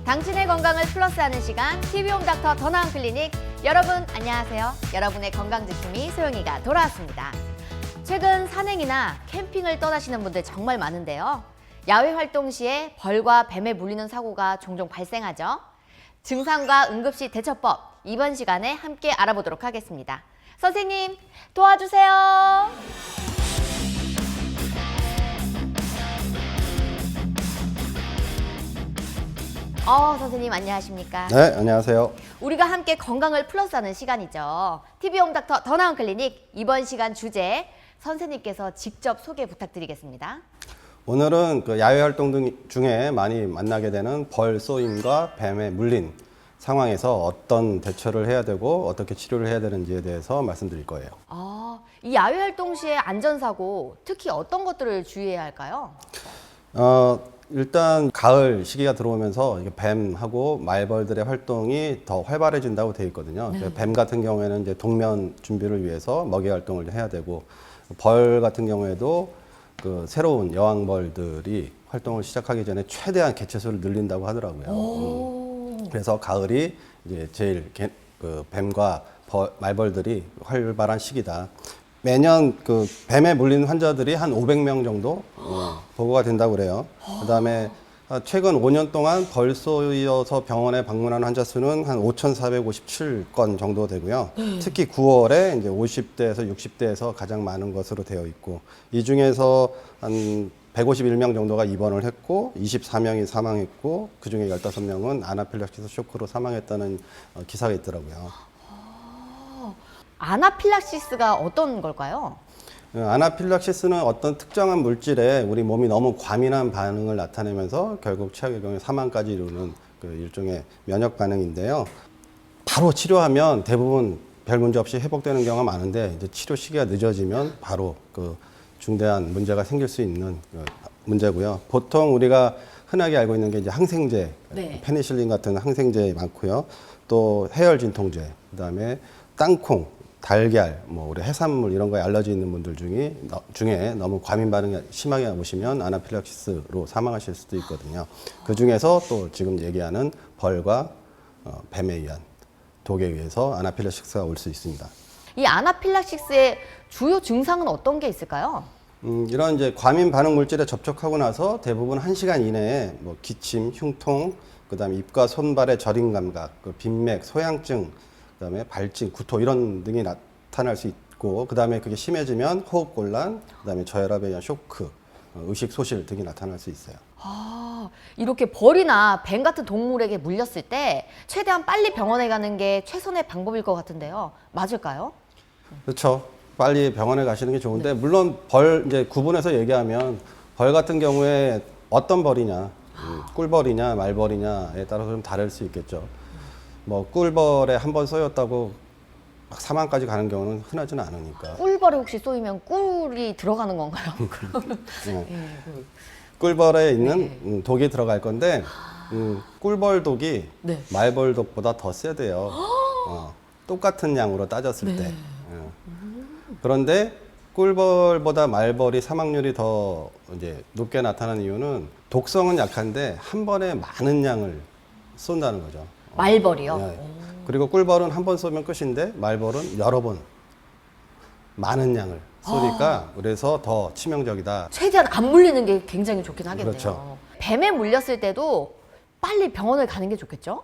당신의 건강을 플러스하는 시간 TV홈 닥터 더 나은 클리닉. 여러분 안녕하세요. 여러분의 건강지킴이 소영이가 돌아왔습니다. 최근 산행이나 캠핑을 떠나시는 분들 정말 많은데요. 야외 활동 시에 벌과 뱀에 물리는 사고가 종종 발생하죠. 증상과 응급시 대처법, 이번 시간에 함께 알아보도록 하겠습니다. 선생님 도와주세요. 선생님 안녕하십니까? 네, 안녕하세요. 우리가 함께 건강을 플러스하는 시간이죠. TV홈 닥터 더 나은 클리닉. 이번 시간 주제 선생님께서 직접 소개 부탁드리겠습니다. 오늘은 야외 활동 중에 많이 만나게 되는 벌 쏘임과 뱀에 물린 상황에서 어떤 대처를 해야 되고 어떻게 치료를 해야 되는지에 대해서 말씀드릴 거예요. 이 야외 활동 시의 안전사고, 특히 어떤 것들을 주의해야 할까요? 일단 가을 시기가 들어오면서 뱀하고 말벌들의 활동이 더 활발해진다고 되어 있거든요. 뱀 같은 경우에는 이제 동면 준비를 위해서 먹이 활동을 해야 되고, 벌 같은 경우에도 새로운 여왕벌들이 활동을 시작하기 전에 최대한 개체수를 늘린다고 하더라고요. 그래서 가을이 이제 제일 뱀과 말벌들이 활발한 시기다. 매년 뱀에 물린 환자들이 한 500명 정도 보고가 된다고 그래요. 그다음에 최근 5년 동안 벌 쏘여서 병원에 방문한 환자 수는 한 5,457건 정도 되고요. 특히 9월에 이제 50대에서 60대에서 가장 많은 것으로 되어 있고, 이 중에서 한 151명 정도가 입원을 했고 24명이 사망했고, 그중에 15명은 아나필락시스 쇼크로 사망했다는 기사가 있더라고요. 아나필락시스가 어떤 걸까요? 아나필락시스는 어떤 특정한 물질에 우리 몸이 너무 과민한 반응을 나타내면서 결국 최악의 경우에 사망까지 이루는 일종의 면역 반응인데요. 바로 치료하면 대부분 별 문제 없이 회복되는 경우가 많은데, 이제 치료 시기가 늦어지면 바로 중대한 문제가 생길 수 있는 문제고요. 보통 우리가 흔하게 알고 있는 게 이제 항생제, 페니실린 같은 항생제 많고요. 또 해열 진통제, 그다음에 땅콩, 달걀, 우리 해산물 이런 거에 알러지 있는 분들 중에 너무 과민 반응이 심하게 오시면 아나필락시스로 사망하실 수도 있거든요. 그 중에서 또 지금 얘기하는 벌과 뱀에 의한 독에 의해서 아나필락시스가 올 수 있습니다. 이 아나필락시스의 주요 증상은 어떤 게 있을까요? 이런 이제 과민 반응 물질에 접촉하고 나서 대부분 1시간 이내에 기침, 흉통, 그다음에 입과 손발의 저림 감각, 빈맥, 소양증, 그다음에 발진, 구토 이런 등이 나타날 수 있고, 그다음에 그게 심해지면 호흡곤란, 그다음에 저혈압에 의한 쇼크, 의식 소실 등이 나타날 수 있어요. 이렇게 벌이나 뱀 같은 동물에게 물렸을 때 최대한 빨리 병원에 가는 게 최선의 방법일 것 같은데요. 맞을까요? 그렇죠. 빨리 병원에 가시는 게 좋은데, 물론 벌 이제 구분해서 얘기하면 벌 같은 경우에 어떤 벌이냐, 꿀벌이냐 말벌이냐에 따라서 좀 다를 수 있겠죠. 꿀벌에 한 번 쏘였다고 막 사망까지 가는 경우는 흔하지는 않으니까. 꿀벌에 혹시 쏘이면 꿀이 들어가는 건가요? 꿀벌에 있는 독이 들어갈 건데, 꿀벌 독이 말벌 독보다 더 세대요. 똑같은 양으로 따졌을 때. 그런데 꿀벌보다 말벌이 사망률이 더 이제 높게 나타나는 이유는, 독성은 약한데 한 번에 많은 양을 쏜다는 거죠. 말벌이요? 네. 그리고 꿀벌은 한 번 쏘면 끝인데 말벌은 여러 번 많은 양을 쏘니까 그래서 더 치명적이다. 최대한 안 물리는 게 굉장히 좋긴 하겠네요. 그렇죠. 뱀에 물렸을 때도 빨리 병원을 가는 게 좋겠죠?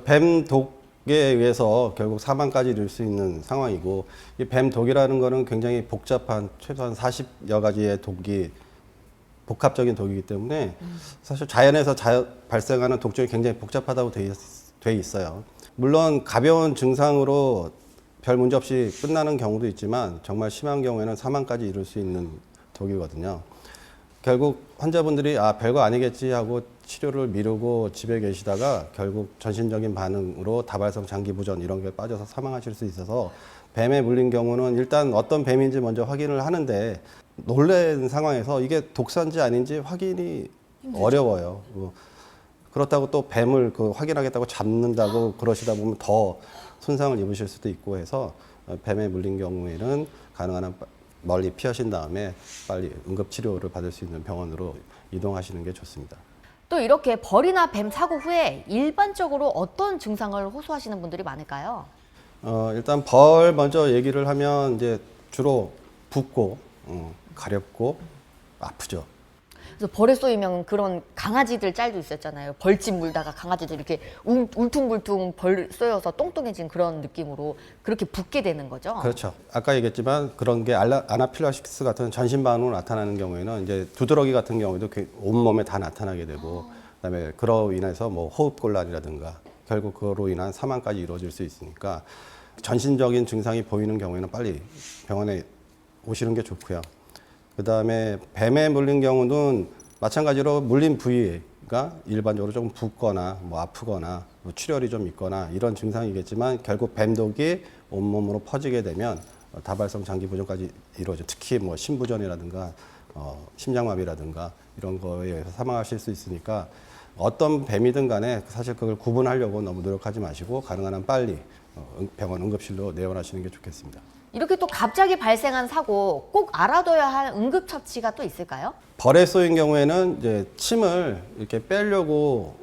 뱀 독에 의해서 결국 사망까지 이룰 수 있는 상황이고, 이 뱀 독이라는 거는 굉장히 복잡한, 최소한 40여 가지의 독이 복합적인 독이기 때문에 사실 자연에서 발생하는 독 중에 굉장히 복잡하다고 돼 있어요. 물론 가벼운 증상으로 별 문제 없이 끝나는 경우도 있지만, 정말 심한 경우에는 사망까지 이룰 수 있는 독이거든요. 결국 환자분들이 별거 아니겠지 하고 치료를 미루고 집에 계시다가 결국 전신적인 반응으로 다발성 장기부전 이런 게 빠져서 사망하실 수 있어서, 뱀에 물린 경우는 일단 어떤 뱀인지 먼저 확인을 하는데, 놀란 상황에서 이게 독사인지 아닌지 확인이 어려워요. 그렇다고 또 뱀을 확인하겠다고 잡는다고 그러시다 보면 더 손상을 입으실 수도 있고 해서, 뱀에 물린 경우에는 가능한 한 멀리 피하신 다음에 빨리 응급치료를 받을 수 있는 병원으로 이동하시는 게 좋습니다. 또 이렇게 벌이나 뱀 사고 후에 일반적으로 어떤 증상을 호소하시는 분들이 많을까요? 일단 벌 먼저 얘기를 하면 이제 주로 붓고 가렵고 아프죠. 그래서 벌에 쏘이면 그런 강아지들 짤도 있었잖아요. 벌집 물다가 강아지들 이렇게 울퉁불퉁 벌 쏘여서 똥똥해진 그런 느낌으로 그렇게 붓게 되는 거죠. 그렇죠. 아까 얘기했지만 그런 게 아나필락시스 같은 전신 반응으로 나타나는 경우에는 이제 두드러기 같은 경우에도 온몸에 다 나타나게 되고 그다음에 그로 인해서 뭐 호흡곤란이라든가 결국 그로 인한 사망까지 이루어질 수 있으니까 전신적인 증상이 보이는 경우에는 빨리 병원에 오시는 게 좋고요. 그다음에 뱀에 물린 경우는 마찬가지로 물린 부위가 일반적으로 조금 붓거나 뭐 아프거나 뭐 출혈이 좀 있거나 이런 증상이겠지만 결국 뱀독이 온몸으로 퍼지게 되면 다발성 장기 부전까지 이루어져 특히 뭐 심부전이라든가 심장마비라든가 이런 거에 의해서 사망하실 수 있으니까 어떤 뱀이든 간에 사실 그걸 구분하려고 너무 노력하지 마시고 가능한 한 빨리 병원 응급실로 내원하시는 게 좋겠습니다. 이렇게 또 갑자기 발생한 사고 꼭 알아둬야 할 응급처치가 또 있을까요? 벌에 쏘인 경우에는 이제 침을 이렇게 빼려고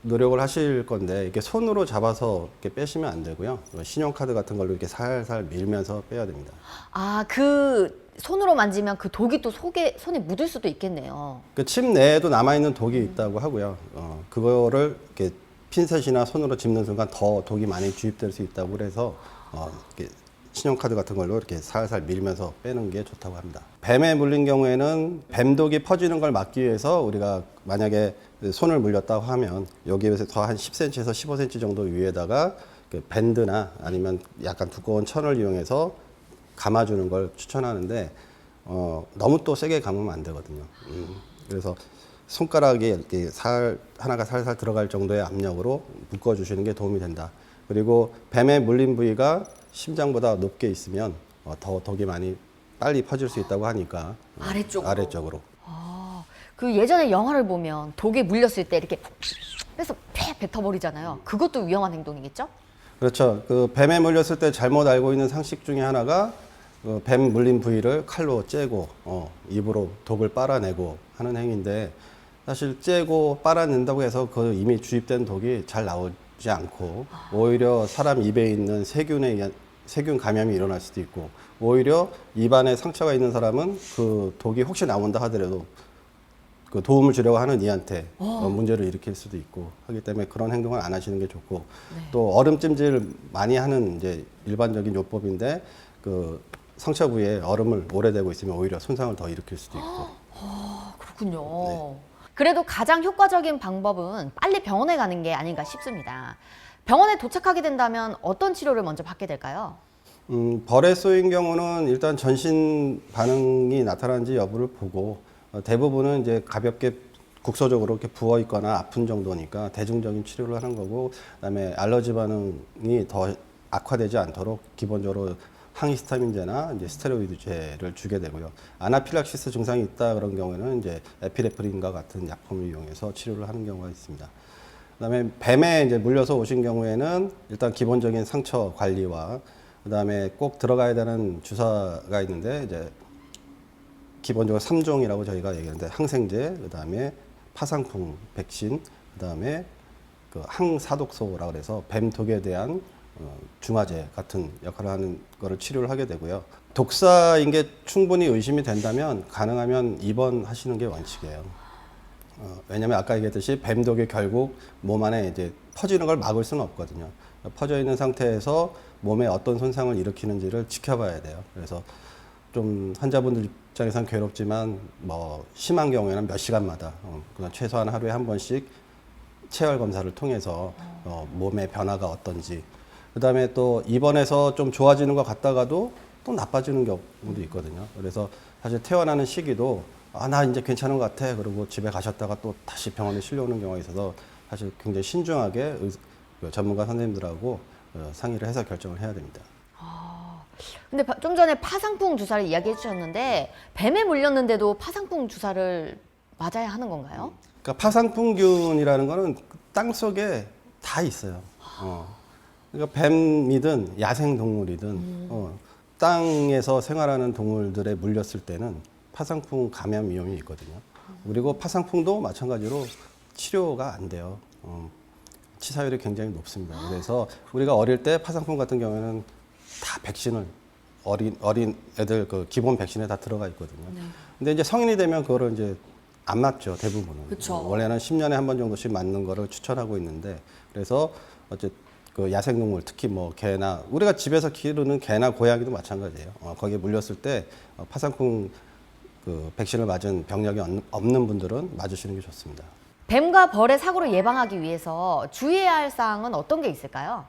노력을 하실 건데 이렇게 손으로 잡아서 이렇게 빼시면 안 되고요. 신용카드 같은 걸로 이렇게 살살 밀면서 빼야 됩니다. 아, 그 손으로 만지면 그 독이 또 손에 묻을 수도 있겠네요. 그 침 내에도 남아있는 독이 있다고 하고요. 그거를 이렇게 핀셋이나 손으로 짚는 순간 더 독이 많이 주입될 수 있다고 그래서 이렇게 신용카드 같은 걸로 이렇게 살살 밀면서 빼는 게 좋다고 합니다. 뱀에 물린 경우에는 뱀독이 퍼지는 걸 막기 위해서 우리가 만약에 손을 물렸다고 하면 여기에서 더 한 10cm에서 15cm 정도 위에다가 그 밴드나 아니면 약간 두꺼운 천을 이용해서 감아주는 걸 추천하는데 너무 또 세게 감으면 안 되거든요. 그래서 손가락에 이렇게 하나가 살살 들어갈 정도의 압력으로 묶어주시는 게 도움이 된다. 그리고 뱀에 물린 부위가 심장보다 높게 있으면 더 독이 많이 빨리 퍼질 수 있다고 하니까 아래쪽으로. 아, 그 예전에 영화를 보면 독에 물렸을 때 이렇게 빼서 폐 뱉어버리잖아요. 그것도 위험한 행동이겠죠? 그렇죠. 그 뱀에 물렸을 때 잘못 알고 있는 상식 중에 하나가 뱀 물린 부위를 칼로 째고 입으로 독을 빨아내고 하는 행위인데 사실 째고 빨아낸다고 해서 그 이미 주입된 독이 잘 나오지 않고 오히려 사람 입에 있는 세균 감염이 일어날 수도 있고 오히려 입안에 상처가 있는 사람은 그 독이 혹시 나온다 하더라도 그 도움을 주려고 하는 이한테 문제를 일으킬 수도 있고 하기 때문에 그런 행동을 안 하시는 게 좋고 네. 또 얼음찜질 많이 하는 이제 일반적인 요법인데 그 상처 부위에 얼음을 오래 대고 있으면 오히려 손상을 더 일으킬 수도 있고. 그렇군요. 네. 그래도 가장 효과적인 방법은 빨리 병원에 가는 게 아닌가 싶습니다. 병원에 도착하게 된다면 어떤 치료를 먼저 받게 될까요? 벌에 쏘인 경우는 일단 전신 반응이 나타난지 여부를 보고 대부분은 이제 가볍게 국소적으로 이렇게 부어 있거나 아픈 정도니까 대중적인 치료를 하는 거고 그다음에 알러지 반응이 더 악화되지 않도록 기본적으로 항히스타민제나 이제 스테로이드제를 주게 되고요. 아나필락시스 증상이 있다 그런 경우에는 이제 에피네프린과 같은 약품을 이용해서 치료를 하는 경우가 있습니다. 그다음에 뱀에 이제 물려서 오신 경우에는 일단 기본적인 상처 관리와 그다음에 꼭 들어가야 되는 주사가 있는데 이제 기본적으로 3종이라고 저희가 얘기하는데 항생제, 그다음에 파상풍 백신, 그다음에 그 항사독소라고 그래서 뱀독에 대한 중화제 같은 역할을 하는 거를 치료를 하게 되고요. 독사인 게 충분히 의심이 된다면 가능하면 입원하시는 게 원칙이에요. 왜냐하면 아까 얘기했듯이 뱀독이 결국 몸 안에 이제 퍼지는 걸 막을 수는 없거든요. 퍼져 있는 상태에서 몸에 어떤 손상을 일으키는지를 지켜봐야 돼요. 그래서 좀 환자분들 입장에선 괴롭지만 뭐 심한 경우에는 몇 시간마다 최소한 하루에 한 번씩 체열 검사를 통해서 몸의 변화가 어떤지 그다음에 또 입원해서 좀 좋아지는 것 같다가도 또 나빠지는 경우도 있거든요. 그래서 사실 퇴원하는 시기도 나 이제 괜찮은 것 같아 그러고 집에 가셨다가 또 다시 병원에 실려오는 경우가 있어서 사실 굉장히 신중하게 전문가 선생님들하고 상의를 해서 결정을 해야 됩니다. 근데 좀 전에 파상풍 주사를 이야기해 주셨는데 뱀에 물렸는데도 파상풍 주사를 맞아야 하는 건가요? 그러니까 파상풍균이라는 거는 땅 속에 다 있어요. 그러니까 뱀이든 야생 동물이든 땅에서 생활하는 동물들에 물렸을 때는 파상풍 감염 위험이 있거든요. 그리고 파상풍도 마찬가지로 치료가 안 돼요. 치사율이 굉장히 높습니다. 그래서 우리가 어릴 때 파상풍 같은 경우에는 다 백신을 어린 애들 그 기본 백신에 다 들어가 있거든요. 근데 이제 성인이 되면 그거를 이제 안 맞죠, 대부분은. 그쵸. 원래는 10년에 한 번 정도씩 맞는 거를 추천하고 있는데, 그래서 그 야생동물, 특히 뭐 개나 우리가 집에서 기르는 개나 고양이도 마찬가지예요. 거기에 물렸을 때 파상풍 그 백신을 맞은 병력이 없는 분들은 맞으시는 게 좋습니다. 뱀과 벌의 사고를 예방하기 위해서 주의해야 할 사항은 어떤 게 있을까요?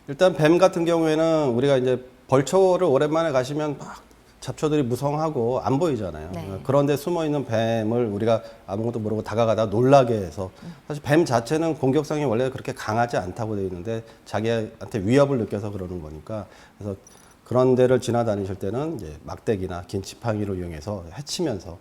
일단 뱀 같은 경우에는 우리가 이제 벌초를 오랜만에 가시면 막 잡초들이 무성하고 안 보이잖아요. 네. 그런데 숨어 있는 뱀을 우리가 아무것도 모르고 다가가다 놀라게 해서, 사실 뱀 자체는 공격성이 원래 그렇게 강하지 않다고 되어 있는데 자기한테 위협을 느껴서 그러는 거니까, 그래서 그런 데를 지나다니실 때는 이제 막대기나 긴 지팡이를 이용해서 해치면서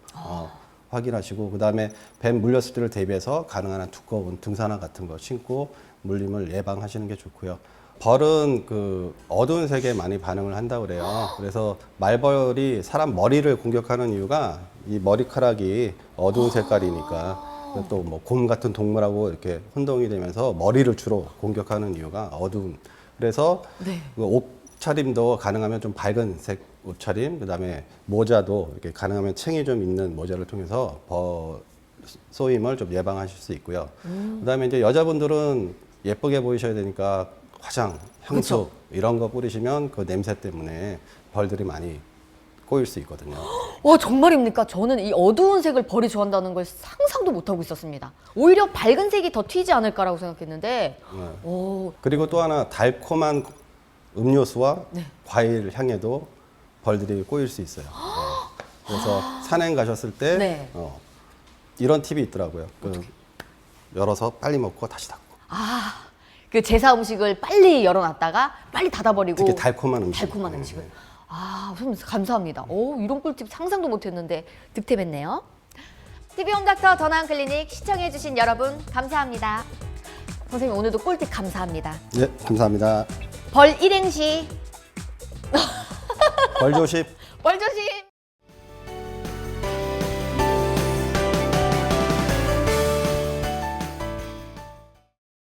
확인하시고, 그다음에 뱀 물렸을 때를 대비해서 가능한 한 두꺼운 등산화 같은 거 신고 물림을 예방하시는 게 좋고요. 벌은 그 어두운 색에 많이 반응을 한다고 그래요. 그래서 말벌이 사람 머리를 공격하는 이유가 이 머리카락이 어두운 색깔이니까, 또 뭐 곰 같은 동물하고 이렇게 혼동이 되면서 머리를 주로 공격하는 이유가 어두운. 그래서 네. 그 옷차림도 가능하면 좀 밝은 색 옷차림, 그다음에 모자도 이렇게 가능하면 챙이 좀 있는 모자를 통해서 쏘임을 좀 예방하실 수 있고요. 그다음에 이제 여자분들은 예쁘게 보이셔야 되니까 화장, 향수 이런 거 뿌리시면 그 냄새 때문에 벌들이 많이 꼬일 수 있거든요. 와, 정말입니까? 저는 이 어두운 색을 벌이 좋아한다는 걸 상상도 못하고 있었습니다. 오히려 밝은 색이 더 튀지 않을까라고 생각했는데, 네. 오, 그리고 또 하나, 달콤한 음료수와 네. 과일 향에도 벌들이 꼬일 수 있어요. 그래서 산행 가셨을 때 네. 이런 팁이 있더라고요. 열어서 빨리 먹고 다시 닫고. 그 제사 음식을 빨리 열어놨다가 빨리 닫아버리고 특히 달콤한 음식. 달콤한 음식을. 선생님 감사합니다. 오, 이런 꿀팁 상상도 못했는데 득템했네요. TV홈 닥터 더나은 클리닉 시청해주신 여러분 감사합니다. 선생님 오늘도 꿀팁 감사합니다. 네, 감사합니다. 벌 일행시 벌 조심. 벌 조심.